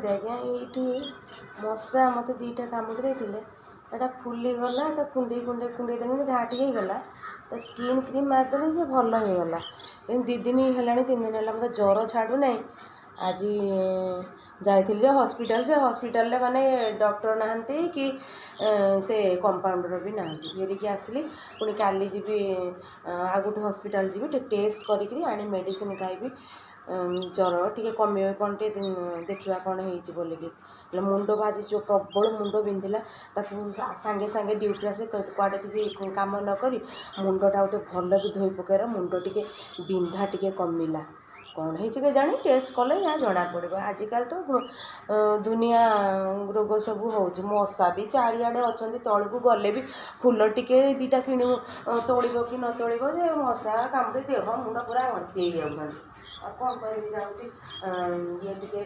जाना आज्ञा ये मशा मत दीटा कामुड़ी देते एटा फुलीगला तो कुंडे कुंडे कुंडे देने घाटी गला तो स्किन क्रीम मारदेली से भल हो गला। दी दिन है 3 दिन है मतलब ज्वर छाड़ू ना। आज जाइली हॉस्पिटल माने डॉक्टर नहांती कि से कंपाउंडर भी ना फेरिकी आसली पुणी काली जी आ गोटे हॉस्पिटल जी टेस्ट करी आनी मेडिसिन खाइबी ज्वर टी कमे कौन टे देखा कौन हो बोलिकी मुंड भाजी जो प्रबल मुंड बिंधिला सांगे सांगे ड्यूटी आसे कड़े किसी कम नक मुंडटा गोटे भल भी धोई पकेर मुंड टे बिंधा टे कमिला कौन है जानी टेस्ट कले यहाँ जना पड़ो। आजिकल तो दुनिया रोग सब हो मशा भी चारिआडे अच्छा तौक गले भी फूल टिके दीटा कि तोड़ कि न तोड़ मशा कामुड़ी देह मुंड पूरा गंती हो कौन कर ये टे